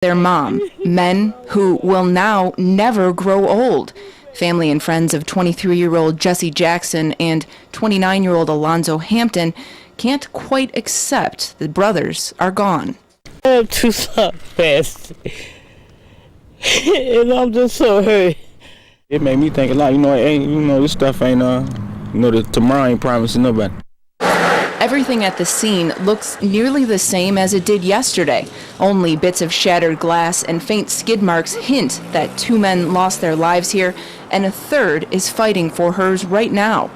their mom, men who will now never grow old. Family and friends of 23-year-old Jesse Jackson and 29-year-old Alonzo Hampton can't quite accept the brothers are gone. I have two sons fast, and I'm just so hurt. It made me think a lot. This stuff ain't, tomorrow ain't promising nobody. Everything at the scene looks nearly the same as it did yesterday. Only bits of shattered glass and faint skid marks hint that two men lost their lives here, and a third is fighting for hers right now.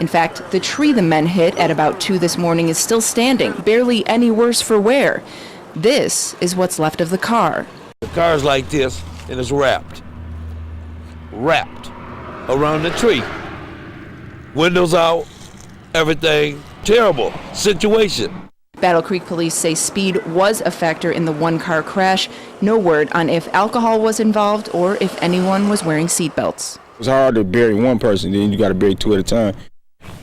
In fact, the tree the men hit at about 2 this morning is still standing, barely any worse for wear. This is what's left of the car. The car's like this, and it's wrapped around the tree. Windows out, everything. Terrible situation. Battle Creek police say speed was a factor in the one-car crash. No word on if alcohol was involved or if anyone was wearing seatbelts. It's hard to bury one person, then you got to bury two at a time.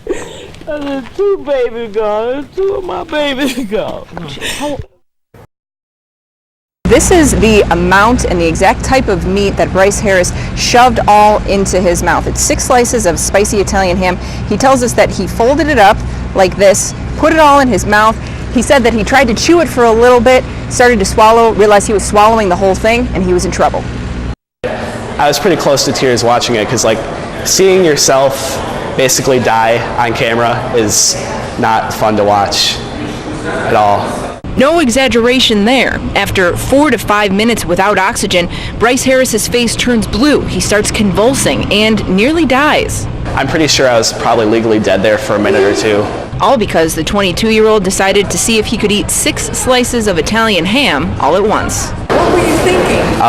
There's two babies gone. There's two of my babies gone. This is the amount and the exact type of meat that Bryce Harris shoved all into his mouth. It's 6 slices of spicy Italian ham. He tells us that he folded it up like this, put it all in his mouth. He said that he tried to chew it for a little bit, started to swallow, realized he was swallowing the whole thing, and he was in trouble. I was pretty close to tears watching it because, seeing yourself basically die on camera is not fun to watch at all. No exaggeration there. After 4 to 5 minutes without oxygen, Bryce Harris's face turns blue. He starts convulsing and nearly dies. I'm pretty sure I was probably legally dead there for a minute or two. All because the 22-year-old decided to see if he could eat 6 slices of Italian ham all at once. What were you thinking?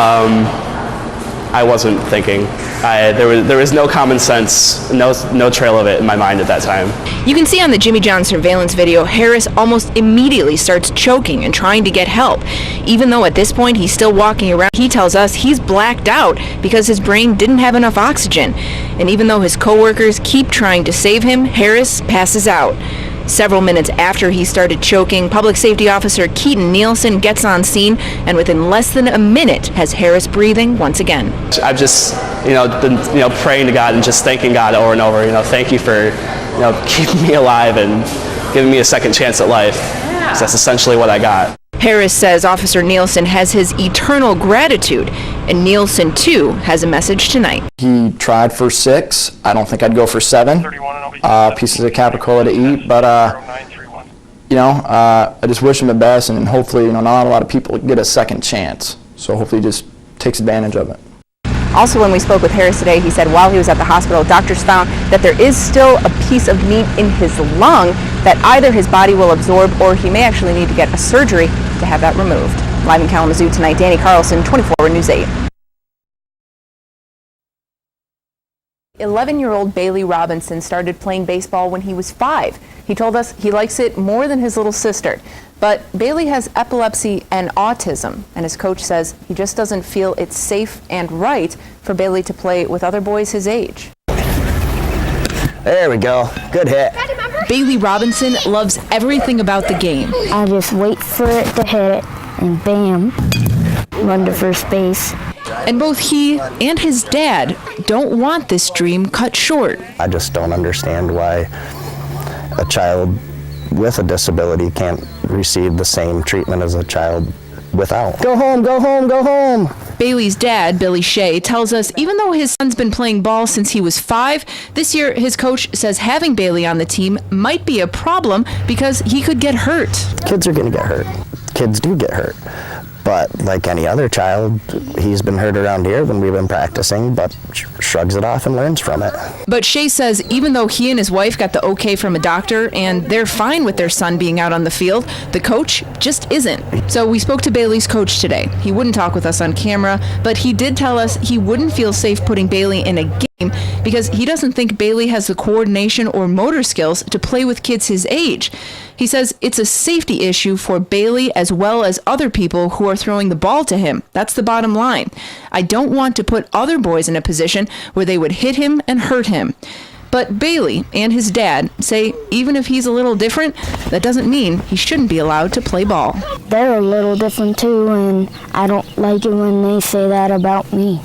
I wasn't thinking. There was no common sense, no trail of it in my mind at that time. You can see on the Jimmy John surveillance video, Harris almost immediately starts choking and trying to get help. Even though at this point he's still walking around, he tells us he's blacked out because his brain didn't have enough oxygen. And even though his coworkers keep trying to save him, Harris passes out. Several minutes after he started choking, Public Safety Officer Keaton Nielsen gets on scene and within less than a minute has Harris breathing once again. I've just, been, praying to God and just thanking God over and over. Thank you for, keeping me alive and giving me a second chance at life. Yeah. 'Cause that's essentially what I got. Harris says Officer Nielsen has his eternal gratitude, and Nielsen, too, has a message tonight. He tried for 6. I don't think I'd go for 7 pieces of capicola to eat, but, I just wish him the best, and hopefully, not a lot of people get a second chance, so hopefully he just takes advantage of it. Also, when we spoke with Harris today, he said while he was at the hospital, doctors found that there is still a piece of meat in his lung that either his body will absorb or he may actually need to get a surgery to have that removed. Live in Kalamazoo tonight, Danny Carlson, 24 News 8. 11-year-old Bailey Robinson started playing baseball when he was 5. He told us he likes it more than his little sister. But Bailey has epilepsy and autism, and his coach says he just doesn't feel it's safe and right for Bailey to play with other boys his age. There we go. Good hit. Bailey Robinson loves everything about the game. I just wait for it to hit it, and bam, run to first base. And both he and his dad don't want this dream cut short. I just don't understand why a child with a disability can't receive the same treatment as a child without. Go home, go home, go home. Bailey's dad, Billy Shea, tells us even though his son's been playing ball since he was 5, this year his coach says having Bailey on the team might be a problem because he could get hurt. Kids are going to get hurt. Kids do get hurt. But like any other child, he's been hurt around here when we've been practicing, but shrugs it off and learns from it. But Shea says even though he and his wife got the okay from a doctor and they're fine with their son being out on the field, the coach just isn't. So we spoke to Bailey's coach today. He wouldn't talk with us on camera, but he did tell us he wouldn't feel safe putting Bailey in a game because he doesn't think Bailey has the coordination or motor skills to play with kids his age. He says it's a safety issue for Bailey as well as other people who are throwing the ball to him. That's the bottom line. I don't want to put other boys in a position where they would hit him and hurt him. But Bailey and his dad say even if he's a little different, that doesn't mean he shouldn't be allowed to play ball. They're a little different too, and I don't like it when they say that about me.